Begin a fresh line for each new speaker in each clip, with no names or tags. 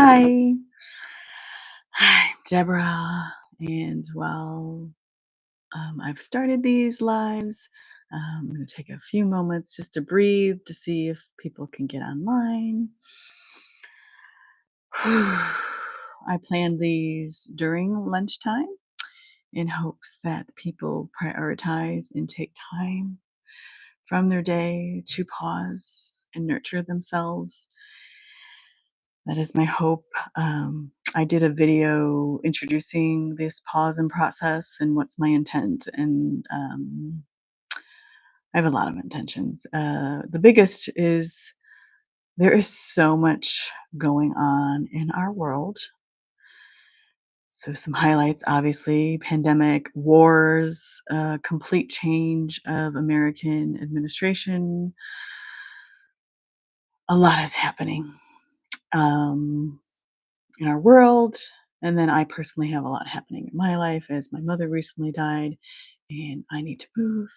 Hi. Hi, Deborah. And I've started these lives. I'm going to take a few moments just to breathe to see if people can get online. I planned these during lunchtime in hopes that people prioritize and take time from their day to pause and nurture themselves. That is my hope. I did a video introducing this pause and process and what's my intent. And I have a lot of intentions. The biggest is there is so much going on in our world. So, some highlights obviously, pandemic, wars, complete change of American administration. A lot is happening. Um, in our world. And then I personally have a lot happening in my life as my mother recently died and I need to move.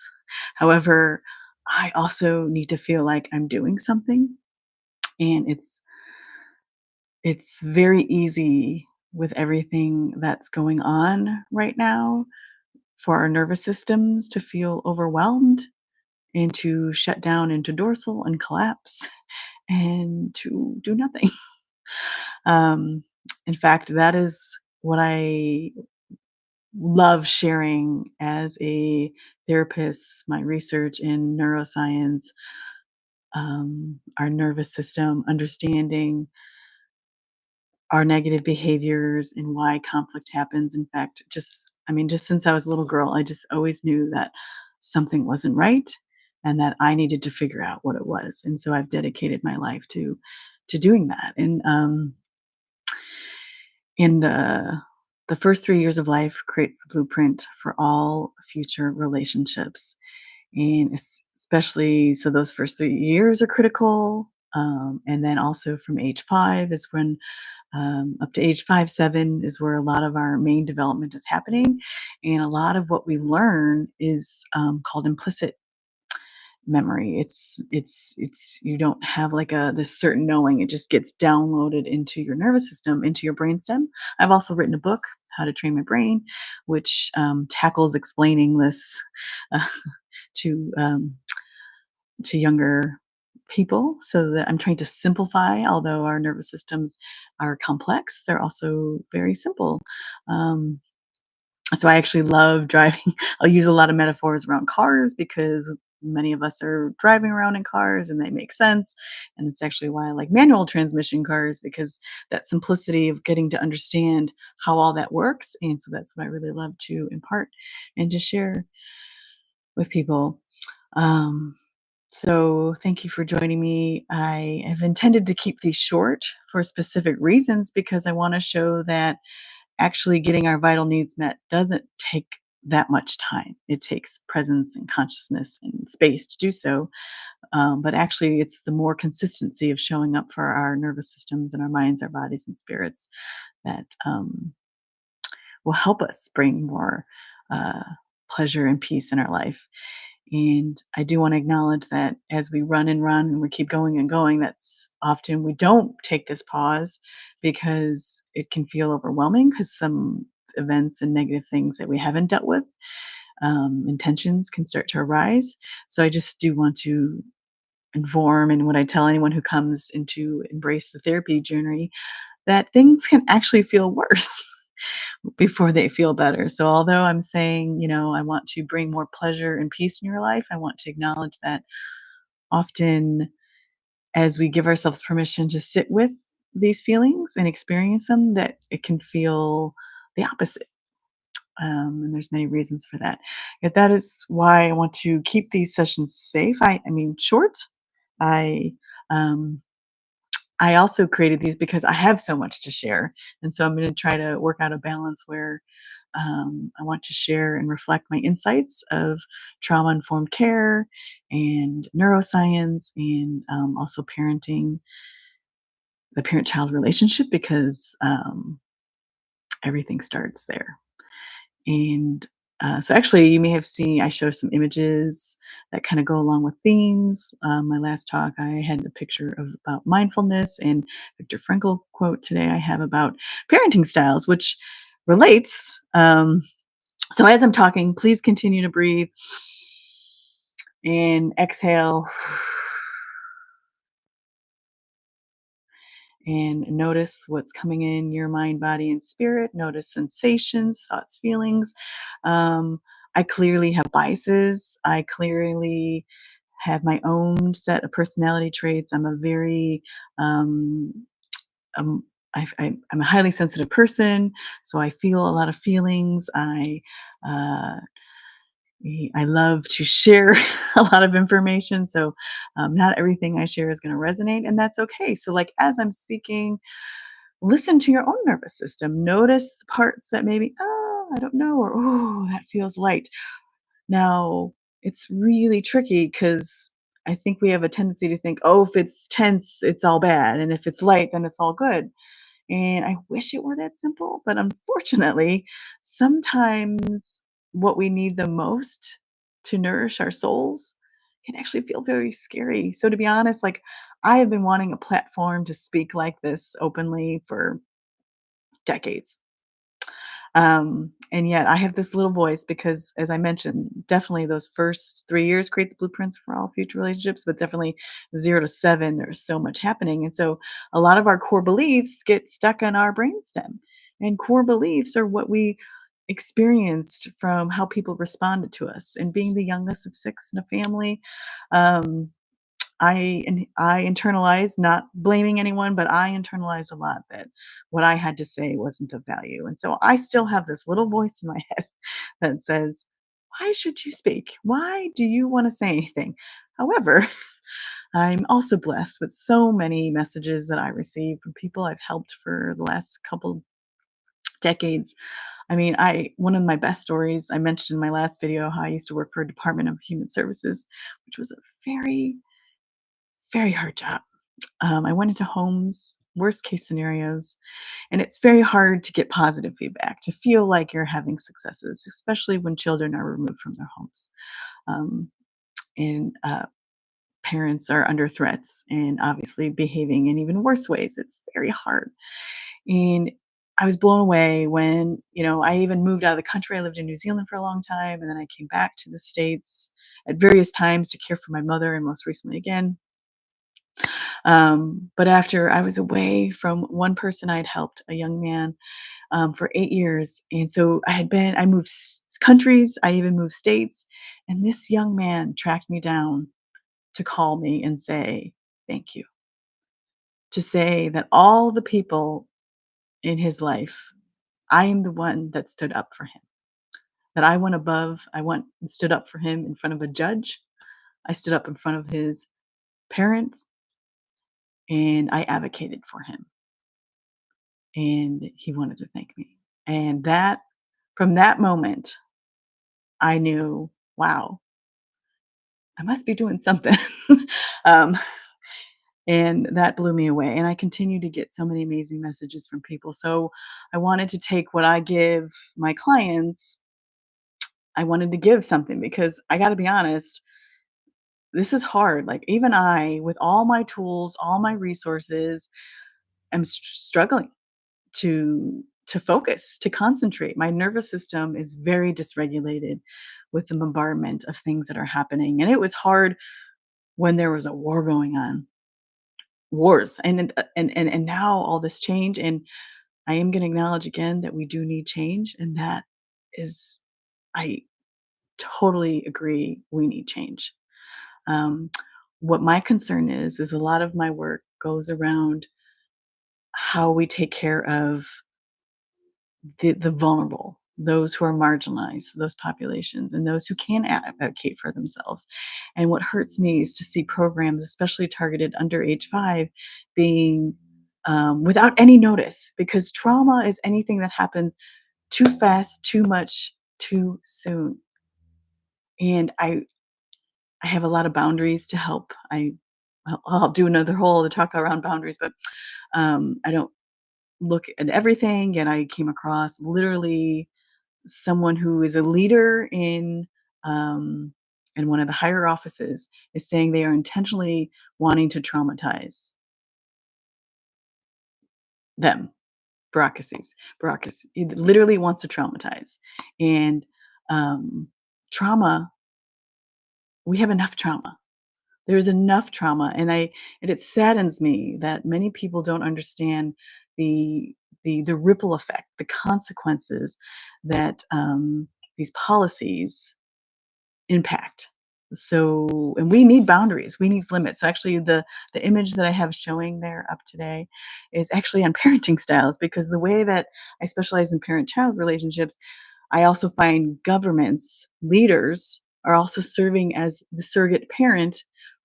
However, I also need to feel like I'm doing something. And it's very easy with everything that's going on right now for our nervous systems to feel overwhelmed and to shut down into dorsal and collapse and to do nothing. Um, in fact, that is what I love sharing as a therapist, my research in neuroscience, our nervous system, understanding our negative behaviors and why conflict happens. In fact, just since I was a little girl, I just always knew that something wasn't right and that I needed to figure out what it was. And so I've dedicated my life to doing that. And in the first 3 years of life creates the blueprint for all future relationships, and especially so those first 3 years are critical, and then also from age 5 is when, up to age 5, 7 is where a lot of our main development is happening, and a lot of what we learn is, called implicit memory. It's you don't have like a this certain knowing. It just gets downloaded into your nervous system, into your brainstem. I've also written a book, How to Train My Brain, which tackles explaining this uh, to to younger people, so that I'm trying to simplify. Although our nervous systems are complex, they're also very simple. Um, so I actually love driving. I'll use a lot of metaphors around cars because many of us are driving around in cars and they make sense. And it's actually why I like manual transmission cars, because that simplicity of getting to understand how all that works. And so that's what I really love to impart and to share with people. Um, so thank you for joining me. I have intended to keep these short for specific reasons because I want to show that actually getting our vital needs met doesn't take that much time. It takes presence and consciousness and space to do so. But actually, it's the more consistency of showing up for our nervous systems and our minds, our bodies, and spirits that will help us bring more uh, pleasure and peace in our life. And I do want to acknowledge that as we run and run and we keep going and going, that's often we don't take this pause because it can feel overwhelming because some events and negative things that we haven't dealt with, intentions can start to arise. So I just do want to inform, and what I tell anyone who comes into embrace the therapy journey, that things can actually feel worse before they feel better. So although I'm saying, I want to bring more pleasure and peace in your life, I want to acknowledge that often as we give ourselves permission to sit with these feelings and experience them, that it can feel the opposite. And there's many reasons for that. Yet that is why I want to keep these sessions safe. I mean, short. I um, I also created these because I have so much to share, and so I'm going to try to work out a balance where I want to share and reflect my insights of trauma informed care and neuroscience, and also parenting, the parent child relationship, because everything starts there. And So actually, you may have seen I show some images that kind of go along with themes. My last talk, I had a picture of about mindfulness, and Viktor Frankl quote today I have about parenting styles, which relates. So as I'm talking, please continue to breathe and exhale and notice what's coming in your mind, body, and spirit. Notice sensations, thoughts, feelings. Um, I clearly have biases. I clearly have my own set of personality traits. I'm a very, um, um, I'm a highly sensitive person, so I feel a lot of feelings. Uh, I love to share a lot of information, so not everything I share is going to resonate, and that's okay. So, like as I'm speaking, listen to your own nervous system. Notice the parts that maybe, oh, I don't know, or oh, that feels light. Now, it's really tricky because I think we have a tendency to think, oh, if it's tense, it's all bad. And if it's light, then it's all good. And I wish it were that simple. But unfortunately, sometimes what we need the most to nourish our souls can actually feel very scary. So, to be honest, like I have been wanting a platform to speak like this openly for decades. And yet I have this little voice because, as I mentioned, definitely those first 3 years create the blueprints for all future relationships, but definitely 0 to 7, there's so much happening. And so a lot of our core beliefs get stuck on our brainstem. And core beliefs are what we experienced from how people responded to us. And being the youngest of six in a family, um, I internalized, not blaming anyone, but I internalized a lot that what I had to say wasn't of value, and so I still have this little voice in my head that says, "Why should you speak? Why do you wanna say anything?" However, I'm also blessed with so many messages that I receive from people I've helped for the last couple decades. I mean, I one of my best stories, I mentioned in my last video how I used to work for a Department of Human Services, which was a very, very hard job. I went into homes, worst case scenarios, and it's very hard to get positive feedback, to feel like you're having successes, especially when children are removed from their homes. Um, and parents are under threats and obviously behaving in even worse ways. It's very hard. And I was blown away when, I even moved out of the country. I lived in New Zealand for a long time, and then I came back to the States at various times to care for my mother, and most recently again. But after I was away from one person I'd helped, a young man, for 8 years. And so I moved countries, I even moved states. And this young man tracked me down to call me and say, thank you. To say that all the people in his life, I am the one that stood up for him. That I went above, I went and stood up for him in front of a judge. I stood up in front of his parents and I advocated for him. And he wanted to thank me. And that from that moment, I knew, wow, I must be doing something. um, and that blew me away. And I continue to get so many amazing messages from people. So I wanted to take what I give my clients, I wanted to give something because I got to be honest, this is hard. Like, even I, with all my tools, all my resources, am struggling to focus, to concentrate. My nervous system is very dysregulated with the bombardment of things that are happening. And it was hard when there was a war going on. Wars and now all this change, and I am going to acknowledge again that we do need change, and that is, I totally agree, we need change. Um, what my concern is a lot of my work goes around how we take care of the vulnerable, those who are marginalized, those populations, and those who can advocate for themselves. And what hurts me is to see programs, especially targeted under age 5, being without any notice, because trauma is anything that happens too fast, too much, too soon. And I have a lot of boundaries to help. I'll do another whole other talk around boundaries, but I don't look at everything. And I came across literally someone who is a leader um, in one of the higher offices is saying they are intentionally wanting to traumatize them. Baracus. He literally wants to traumatize. And um, trauma, we have enough trauma. There's enough trauma, and it saddens me that many people don't understand the the ripple effect, the consequences that these policies impact. So, and we need boundaries, we need limits. So actually the image that I have showing there up today is actually on parenting styles, because the way that I specialize in parent-child relationships, I also find governments, leaders are also serving as the surrogate parent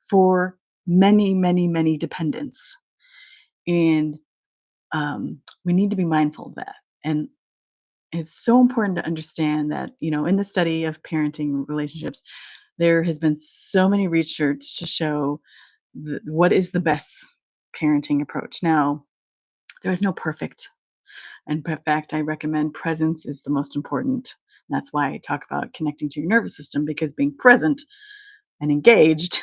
for many, many, many dependents. And we need to be mindful of that. And it's so important to understand that, in the study of parenting relationships, there has been so many research to show what is the best parenting approach. Now, there is no perfect. And in fact, I recommend presence is the most important. That's why I talk about connecting to your nervous system, because being present and engaged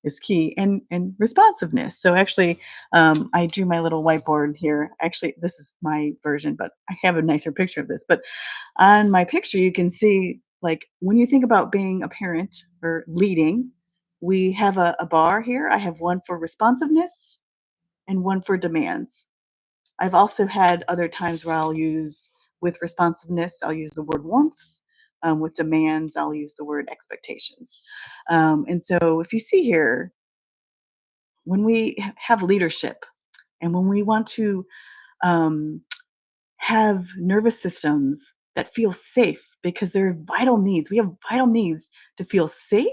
is key, and responsiveness. So actually, I drew my little whiteboard here. Actually, this is my version, but I have a nicer picture of this. But on my picture, you can see, like, when you think about being a parent or leading, we have a bar here. I have one for responsiveness and one for demands. I've also had other times where with responsiveness, I'll use the word warmth. With demands, I'll use the word expectations. And so if you see here, when we have leadership and when we want to um, have nervous systems that feel safe, because they're vital needs, we have vital needs to feel safe,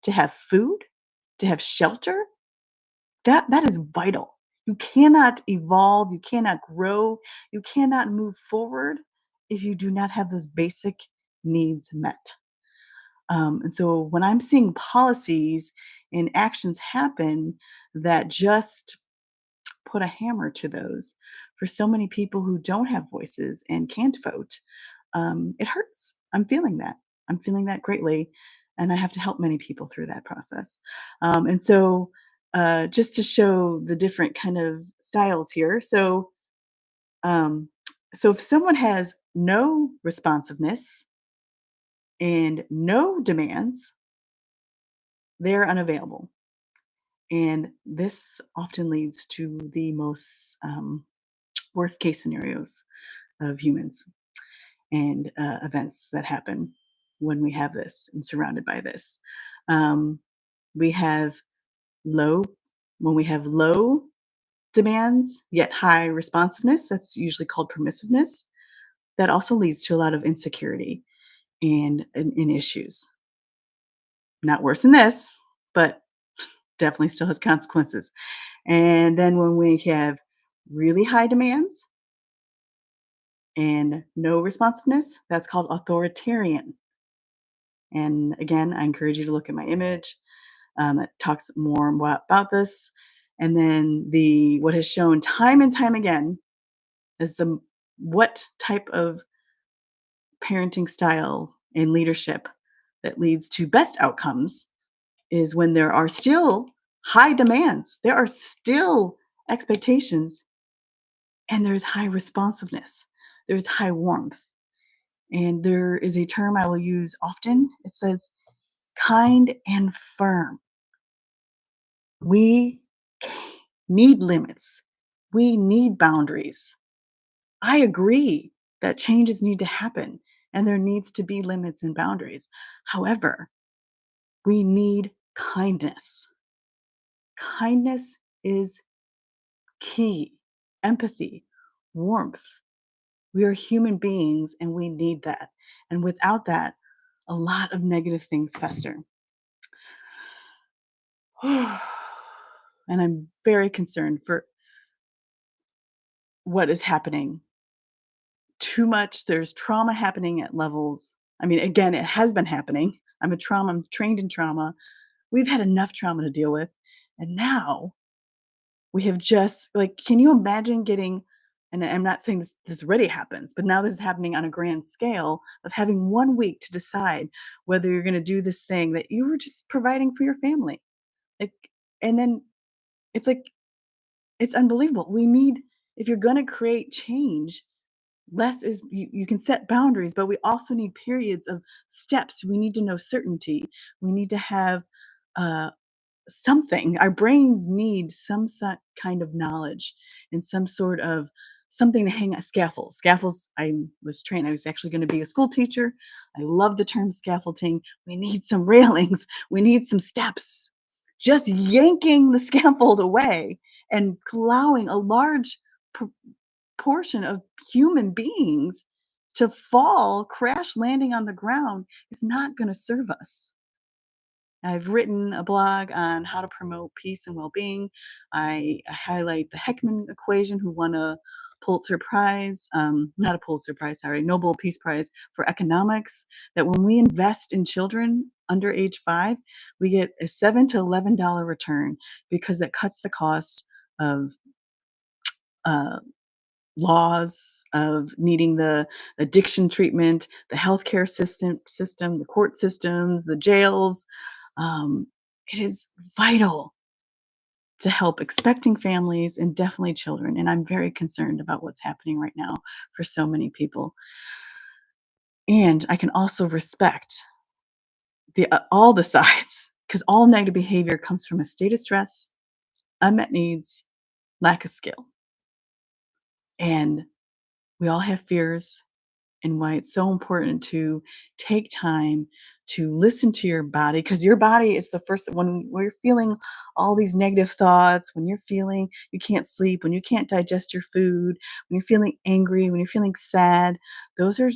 to have food, to have shelter. That is vital. You cannot evolve, you cannot grow, you cannot move forward if you do not have those basic needs met. And so when I'm seeing policies and actions happen that just put a hammer to those, for so many people who don't have voices and can't vote, it hurts. I'm feeling that. I'm feeling that greatly. And I have to help many people through that process. And so, just to show the different kind of styles here. Um, so if someone has no responsiveness and no demands, they're unavailable. And this often leads to the most worst case scenarios of humans, and events that happen when we have this and surrounded by this. Um, we have low, when we have low demands, yet high responsiveness, that's usually called permissiveness. That also leads to a lot of insecurity and issues. Not worse than this, but definitely still has consequences. And then when we have really high demands and no responsiveness, that's called authoritarian. And again, I encourage you to look at my image. It talks more about this. And then the what has shown time and time again is the what type of parenting style and leadership that leads to best outcomes is when there are still high demands, there are still expectations, and there's high responsiveness, there's high warmth. And there is a term I will use often. It says kind and firm. We need limits. We need boundaries. I agree that changes need to happen and there needs to be limits and boundaries. However, we need kindness. Kindness is key. Empathy, warmth. We are human beings and we need that. And without that, a lot of negative things fester. And I'm very concerned for what is happening. Too much, there's trauma happening at levels. I mean, again, it has been happening. I'm trained in trauma. We've had enough trauma to deal with. And now we have just, like, can you imagine getting and I'm not saying this already happens, but now this is happening on a grand scale of having 1 week to decide whether you're gonna do this thing that you were just providing for your family. Like, and then it's like it's unbelievable. We need if you're gonna create change, less is you can set boundaries, but we also need periods of steps. We need to know certainty. We need to have, uh something. Our brains need some kind of knowledge and some sort of something to hang at scaffolds. Scaffolds, I was actually going to be a school teacher. I love the term scaffolding. We need some railings. We need some steps. Just yanking the scaffold away and allowing a large pr- portion of human beings to fall, crash landing on the ground is not going to serve us. I've written a blog on how to promote peace and well-being. I highlight the Heckman equation, who won a Pulitzer Prize, not a Pulitzer Prize, sorry, Nobel Peace Prize for economics. That when we invest in children under age 5, we get a $7 to $11 return because it cuts the cost of uh, laws, of needing the addiction treatment, the healthcare system, the court systems, the jails. Um, it is vital to help expecting families and definitely children. And I'm very concerned about what's happening right now for so many people. And I can also respect all the sides because all negative behavior comes from a state of stress, unmet needs, lack of skill. And we all have fears, and why it's so important to take time to listen to your body, because your body is the first when we're feeling all these negative thoughts, when you're feeling you can't sleep, when you can't digest your food, when you're feeling angry, when you're feeling sad. Those are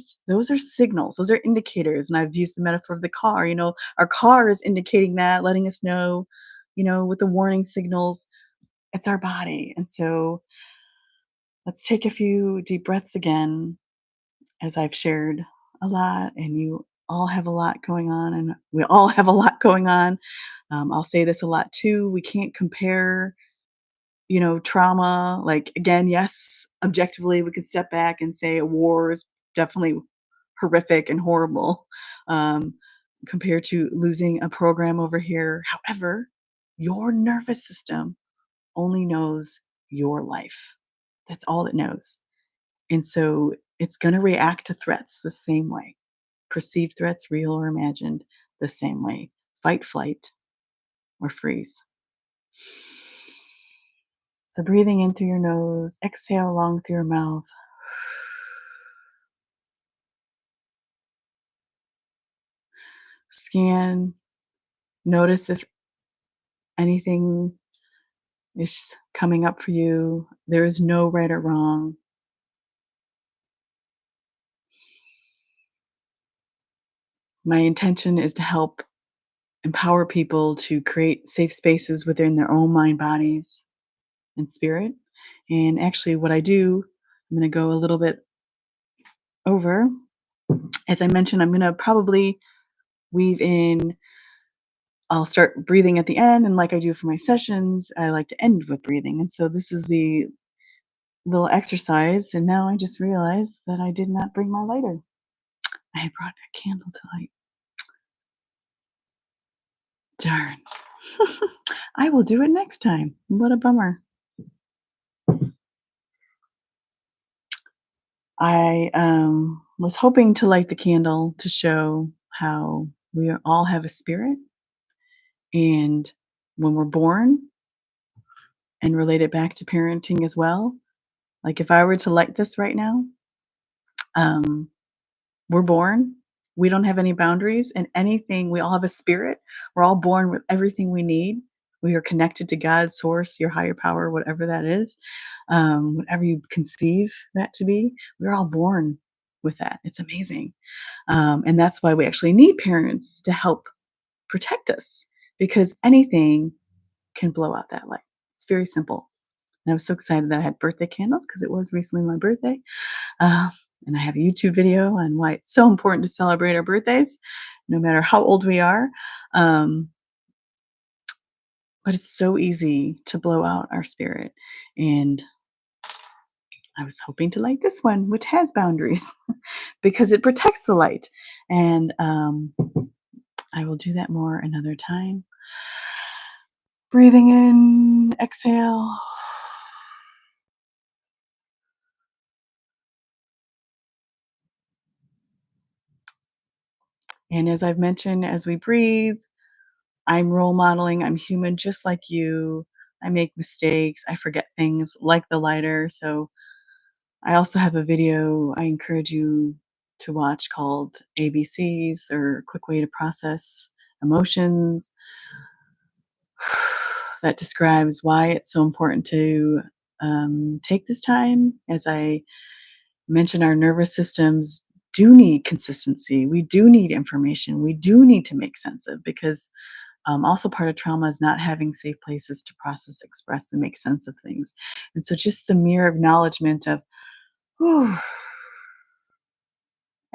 signals, those are indicators. And I've used the metaphor of the car. Our car is indicating that, letting us know, with the warning signals. It's our body. And so let's take a few deep breaths again, as I've shared a lot, and you all have a lot going on, and we all have a lot going on. I'll say this a lot too. We can't compare, trauma. Like, again, yes, objectively, we could step back and say a war is definitely horrific and horrible um, compared to losing a program over here. However, your nervous system only knows your life. That's all it knows. And so it's going to react to threats the same way. Perceived threats, real or imagined, the same way. Fight, flight, or freeze. So breathing in through your nose, exhale long through your mouth. Scan, notice if anything is coming up for you. There is no right or wrong. My intention is to help empower people to create safe spaces within their own mind, bodies, and spirit. And actually, what I do, I'm going to go a little bit over. As I mentioned, I'm going to probably weave in, I'll start breathing at the end. And like I do for my sessions, I like to end with breathing. And so this is the little exercise. And now I just realized that I did not bring my lighter. I had brought a candle to light. Darn. I will do it next time. What a bummer. I was hoping to light the candle to show how all have a spirit. And when we're born, and relate it back to parenting as well, like if I were to light this right now, um, we're born, we don't have any boundaries, and anything, we all have a spirit. We're all born with everything we need. We are connected to God, source, your higher power, whatever that is, whatever you conceive that to be. We're all born with that. It's amazing. And that's why we actually need parents to help protect us, because anything can blow out that light. It's very simple. And I was so excited that I had birthday candles because it was recently my birthday. Uh, and I have a YouTube video on why it's so important to celebrate our birthdays, no matter how old we are. Um, but it's so easy to blow out our spirit. And I was hoping to like this one, which has boundaries because it protects the light. And I will do that more another time. Breathing in, exhale. And as I've mentioned, as we breathe, I'm role modeling. I'm human just like you. I make mistakes. I forget things like the lighter. So I also have a video I encourage you to watch called ABCs, or Quick Way to Process Emotions, that describes why it's so important to take this time. As I mentioned, our nervous systems do need consistency. We do need information. We do need to make sense of, because also part of trauma is not having safe places to process, express, and make sense of things. And so just the mere acknowledgement of, "Whew,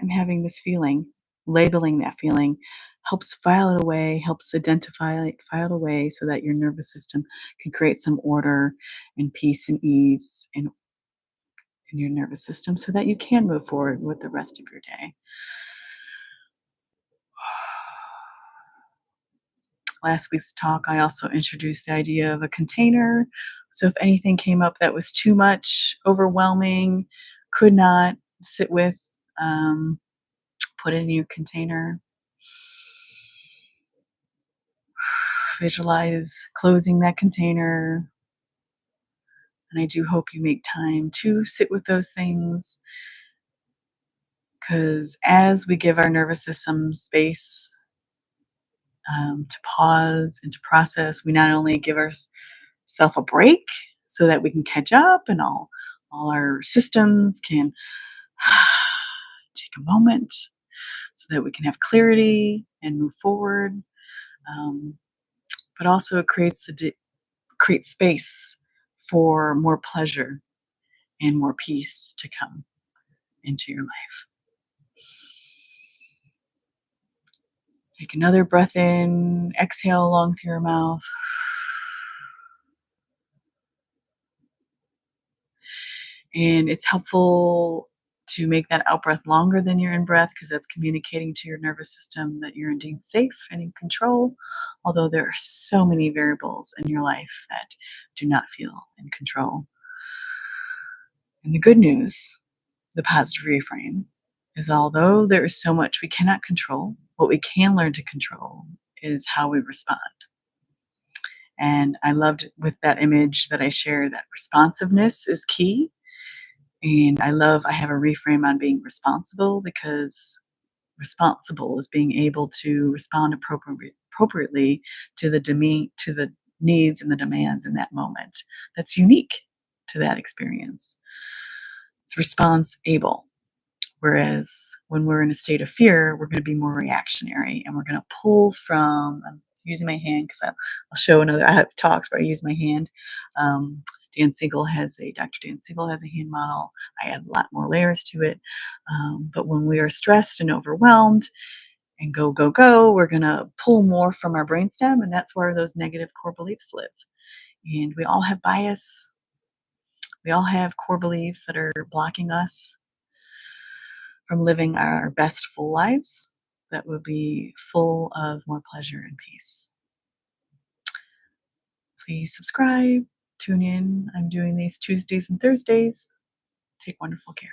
I'm having this feeling," labeling that feeling helps file it away, helps identify it, file it away so that your nervous system can create some order and peace and ease in your nervous system so that you can move forward with the rest of your day. Last week's talk, I also introduced the idea of a container. So if anything came up that was too much, overwhelming, could not sit with, um, put it in your container. Visualize closing that container. And I do hope you make time to sit with those things, because as we give our nervous system space to pause and to process, we not only give ourselves a break so that we can catch up and all our systems can take a moment so that we can have clarity and move forward. Um, but also it creates space for more pleasure and more peace to come into your life. Take another breath in, exhale long through your mouth. And it's helpful to make that out breath longer than your in breath, because that's communicating to your nervous system that you're indeed safe and in control. Although there are so many variables in your life that do not feel in control. And the good news, the positive reframe, is although there is so much we cannot control, what we can learn to control is how we respond. And I loved with that image that I shared that responsiveness is key. And I have a reframe on being responsible, because responsible is being able to respond appropriately to to the needs and the demands in that moment. That's unique to that experience. It's response able. Whereas when we're in a state of fear, we're going to be more reactionary, and we're going to pull from. I'm using my hand because I'll show another. I have talks where I use my hand. Um, Dr. Dan Siegel has a hand model. I add a lot more layers to it. But when we are stressed and overwhelmed and go, go, go, we're going to pull more from our brainstem. And that's where those negative core beliefs live. And we all have bias. We all have core beliefs that are blocking us from living our best full lives that will be full of more pleasure and peace. Please subscribe, tune in. I'm doing these Tuesdays and Thursdays. Take wonderful care.